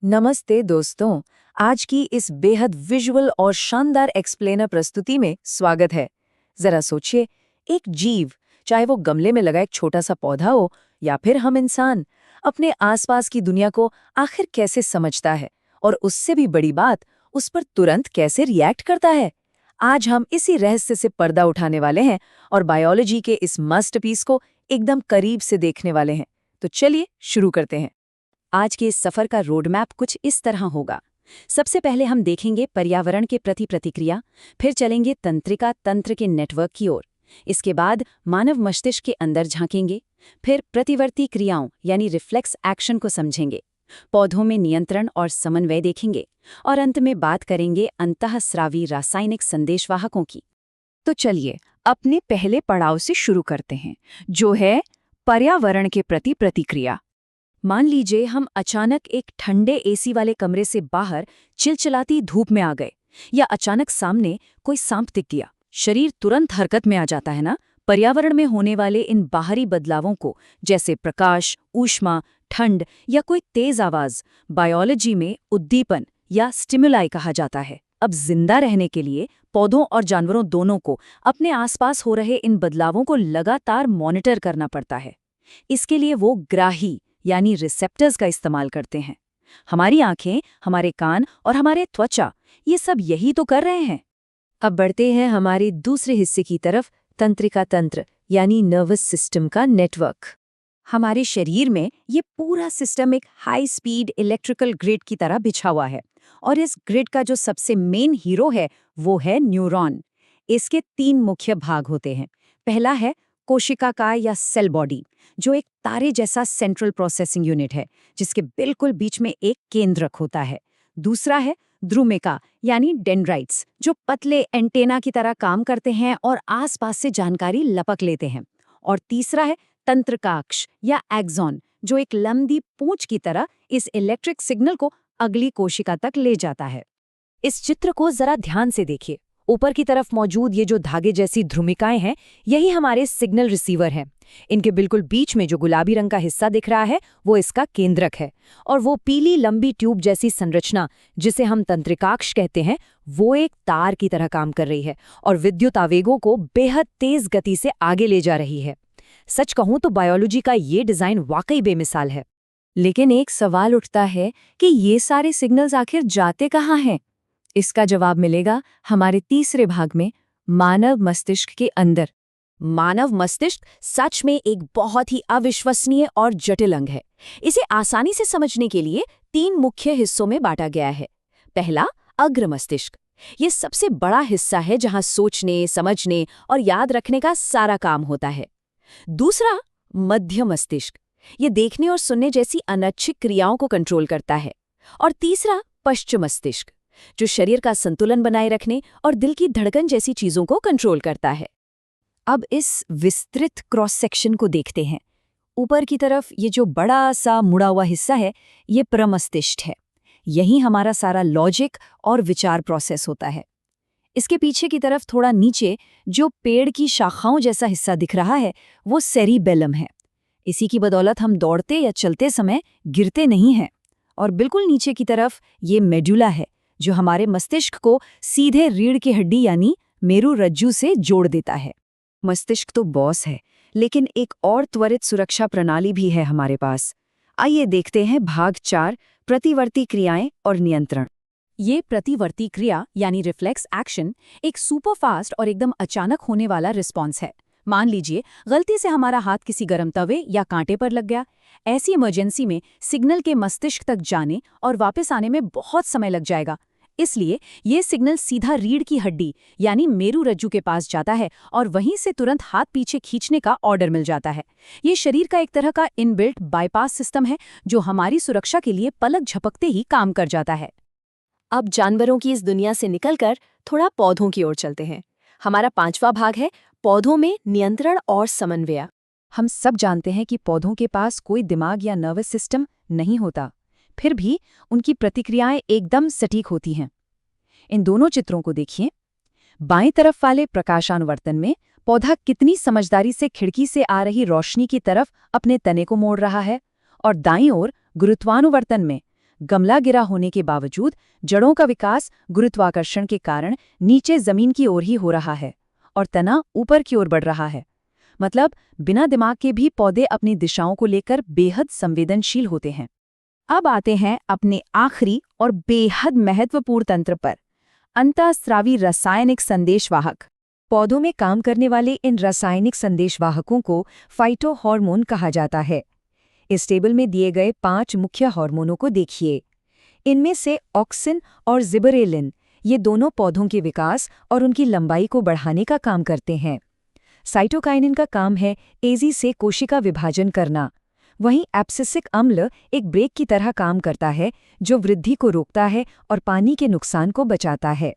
नमस्ते दोस्तों। आज की इस बेहद विजुअल और शानदार एक्सप्लेनर प्रस्तुति में स्वागत है। जरा सोचिए, एक जीव, चाहे वो गमले में लगा एक छोटा सा पौधा हो या फिर हम इंसान, अपने आसपास की दुनिया को आखिर कैसे समझता है और उससे भी बड़ी बात, उस पर तुरंत कैसे रिएक्ट करता है। आज हम इसी रहस्य से पर्दा उठाने वाले हैं और बायोलॉजी के इस मास्टरपीस को एकदम करीब से देखने वाले हैं। तो चलिए शुरू करते हैं। आज के इस सफर का रोड मैप कुछ इस तरह होगा। सबसे पहले हम देखेंगे पर्यावरण के प्रति प्रतिक्रिया, फिर चलेंगे तंत्रिका तंत्र के नेटवर्क की ओर। इसके बाद मानव मस्तिष्क के अंदर झांकेंगे, फिर प्रतिवर्ती क्रियाओं यानी रिफ्लेक्स एक्शन को समझेंगे, पौधों में नियंत्रण और समन्वय देखेंगे, और अंत में बात करेंगे अंतःस्रावी रासायनिक संदेशवाहकों की। तो चलिए अपने पहले पड़ाव से शुरू करते हैं, जो है पर्यावरण के प्रति प्रतिक्रिया। मान लीजिए हम अचानक एक ठंडे एसी वाले कमरे से बाहर चिलचिलाती धूप में आ गए, या अचानक सामने कोई सांप दिख गया। शरीर तुरंत हरकत में आ जाता है ना। पर्यावरण में होने वाले इन बाहरी बदलावों को, जैसे प्रकाश, ऊष्मा, ठंड या कोई तेज आवाज, बायोलॉजी में उद्दीपन या स्टिमुलाई कहा जाता है। अब जिंदा रहने के लिए पौधों और जानवरों दोनों को अपने आसपास हो रहे इन बदलावों को लगातार मॉनिटर करना पड़ता है। इसके लिए वो ग्राही यानी रिसेप्टर्स का इस्तेमाल करते हैं। हमारी आंखें, हमारे कान और हमारे त्वचा, ये सब यही तो कर रहे हैं। अब बढ़ते हैं हमारे दूसरे हिस्से की तरफ, तंत्रिका तंत्र यानी नर्वस सिस्टम का नेटवर्क। हमारे शरीर में ये पूरा सिस्टम एक हाई स्पीड इलेक्ट्रिकल ग्रिड की तरह बिछा हुआ है, और इस ग्रिड का जो सबसे मेन हीरो है वो है न्यूरॉन। इसके 3 मुख्य भाग होते हैं। पहला है कोशिकाकार या सेल बॉडी, जो एक तारे जैसा सेंट्रल प्रोसेसिंग यूनिट है, जिसके बिल्कुल बीच में एक केंद्रक होता है। दूसरा है द्रुमिका यानी डेंड्राइट्स, जो पतले एंटेना की तरह काम करते हैं और आसपास से जानकारी लपक लेते हैं। और तीसरा है तंत्रकाक्ष या एक्सॉन, जो एक लंबी पूंछ की तरह इस इलेक्ट्रिक सिग्नल को अगली कोशिका तक ले जाता है। इस चित्र को जरा ध्यान से देखिए। ऊपर की तरफ मौजूद ये जो धागे जैसी ध्रुमिकाएं हैं, यही हमारे सिग्नल रिसीवर हैं। इनके बिल्कुल बीच में जो गुलाबी रंग का हिस्सा दिख रहा है वो इसका केंद्रक है, और वो पीली लंबी ट्यूब जैसी संरचना, जिसे हम तंत्रिकाक्ष कहते हैं, वो एक तार की तरह काम कर रही है और विद्युत आवेगों को बेहद तेज गति से आगे ले जा रही है। सच कहूं तो बायोलॉजी का ये डिजाइन वाकई बेमिसाल है। लेकिन एक सवाल उठता है कि ये सारे सिग्नल्स आखिर जाते कहाँ हैं? इसका जवाब मिलेगा हमारे तीसरे भाग में, मानव मस्तिष्क के अंदर। मानव मस्तिष्क सच में एक बहुत ही अविश्वसनीय और जटिल अंग है। इसे आसानी से समझने के लिए 3 मुख्य हिस्सों में बांटा गया है। पहला, अग्र मस्तिष्क। ये सबसे बड़ा हिस्सा है जहां सोचने, समझने और याद रखने का सारा काम होता है। दूसरा, मध्य मस्तिष्क। ये देखने और सुनने जैसी अनैच्छिक क्रियाओं को कंट्रोल करता है। और तीसरा, पश्च मस्तिष्क, जो शरीर का संतुलन बनाए रखने और दिल की धड़कन जैसी चीजों को कंट्रोल करता है। अब इस विस्तृत क्रॉस सेक्शन को देखते हैं। ऊपर की तरफ ये जो बड़ा सा मुड़ा हुआ हिस्सा है, ये प्रमस्तिष्क है। यहीं हमारा सारा लॉजिक और विचार प्रोसेस होता है। इसके पीछे की तरफ थोड़ा नीचे जो पेड़ की शाखाओं जैसा हिस्सा दिख रहा है, वो सेरिबेलम है। इसी की बदौलत हम दौड़ते या चलते समय गिरते नहीं हैं। और बिल्कुल नीचे की तरफ ये मेडुला है, जो हमारे मस्तिष्क को सीधे रीढ़ की हड्डी यानी मेरुरज्जु से जोड़ देता है। मस्तिष्क तो बॉस है, लेकिन एक और त्वरित सुरक्षा प्रणाली भी है हमारे पास। आइए देखते हैं भाग 4, प्रतिवर्ती क्रियाएं और नियंत्रण। ये प्रतिवर्ती क्रिया यानी रिफ्लेक्स एक्शन एक सुपरफास्ट और एकदम अचानक होने वाला रिस्पॉन्स है। मान लीजिए गलती से हमारा हाथ किसी गर्म तवे या कांटे पर लग गया। ऐसी इमरजेंसी में सिग्नल के मस्तिष्क तक जाने और वापस आने में बहुत समय लग जाएगा। इसलिए ये सिग्नल सीधा रीढ़ की हड्डी यानी मेरुरज्जु के पास जाता है और वहीं से तुरंत हाथ पीछे खींचने का ऑर्डर मिल जाता है। ये शरीर का एक तरह का इनबिल्ट बाईपास सिस्टम है, जो हमारी सुरक्षा के लिए पलक झपकते ही काम कर जाता है। अब जानवरों की इस दुनिया से निकलकर थोड़ा पौधों की ओर चलते हैं। हमारा 5वां भाग है पौधों में नियंत्रण और समन्वय। हम सब जानते हैं कि पौधों के पास कोई दिमाग या नर्वस सिस्टम नहीं होता, फिर भी उनकी प्रतिक्रियाएं एकदम सटीक होती हैं। इन दोनों चित्रों को देखिए। बाएं तरफ वाले प्रकाशानुवर्तन में पौधा कितनी समझदारी से खिड़की से आ रही रोशनी की तरफ अपने तने को मोड़ रहा है, और दाईं ओर गुरुत्वानुवर्तन में गमला गिरा होने के बावजूद जड़ों का विकास गुरुत्वाकर्षण के कारण नीचे जमीन की ओर ही हो रहा है और तना ऊपर की ओर बढ़ रहा है। मतलब बिना दिमाग के भी पौधे अपनी दिशाओं को लेकर बेहद संवेदनशील होते हैं। अब आते हैं अपने आखिरी और बेहद महत्वपूर्ण तंत्र पर, अंतःस्रावी रासायनिक संदेशवाहक। पौधों में काम करने वाले इन रासायनिक संदेशवाहकों को फाइटोहॉर्मोन कहा जाता है। इस टेबल में दिए गए 5 मुख्य हार्मोनों को देखिए। इनमें से ऑक्सिन और जिबरेलिन ये दोनों पौधों के विकास और उनकी लंबाई को बढ़ाने का काम करते हैं। साइटोकाइनिन का काम है तेजी से कोशिका विभाजन करना। वहीं एब्सिसिक अम्ल एक ब्रेक की तरह काम करता है जो वृद्धि को रोकता है और पानी के नुकसान को बचाता है।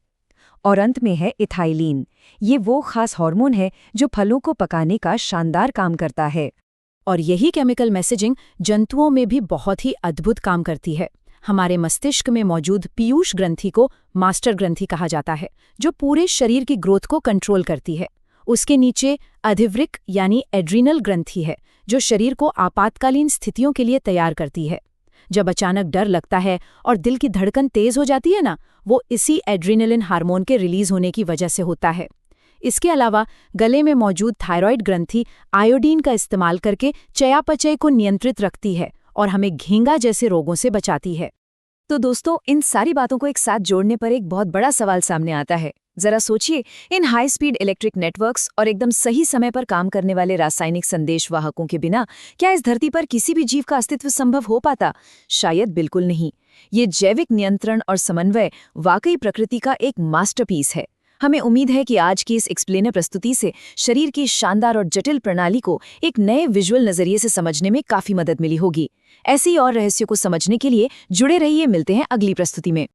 और अंत में है इथाइलिन। ये वो खास हार्मोन है जो फलों को पकाने का शानदार काम करता है। और यही केमिकल मैसेजिंग जंतुओं में भी बहुत ही अद्भुत काम करती है। हमारे मस्तिष्क में मौजूद पीयूष ग्रंथि को मास्टर ग्रंथि कहा जाता है, जो पूरे शरीर की ग्रोथ को कंट्रोल करती है। उसके नीचे अधिवृक्क यानी एड्रीनल ग्रंथि है, जो शरीर को आपातकालीन स्थितियों के लिए तैयार करती है। जब अचानक डर लगता है और दिल की धड़कन तेज हो जाती है ना, वो इसी एड्रीनलिन हार्मोन के रिलीज होने की वजह से होता है। इसके अलावा गले में मौजूद थायराइड ग्रंथि आयोडीन का इस्तेमाल करके चयापचय को नियंत्रित रखती है और हमें घेंगा जैसे रोगों से बचाती है। तो दोस्तों, इन सारी बातों को एक साथ जोड़ने पर एक बहुत बड़ा सवाल सामने आता है। जरा सोचिए, इन हाई स्पीड इलेक्ट्रिक नेटवर्क्स और एकदम सही समय पर काम करने वाले रासायनिक संदेशवाहकों के बिना क्या इस धरती पर किसी भी जीव का अस्तित्व संभव हो पाता? शायद बिल्कुल नहीं। ये जैविक नियंत्रण और समन्वय वाकई प्रकृति का एक मास्टरपीस है। हमें उम्मीद है कि आज की इस एक्सप्लेनर प्रस्तुति से शरीर की शानदार और जटिल प्रणाली को एक नए विजुअल नजरिए से समझने में काफी मदद मिली होगी। ऐसे ही और रहस्यों को समझने के लिए जुड़े रहिए। मिलते हैं अगली प्रस्तुति में।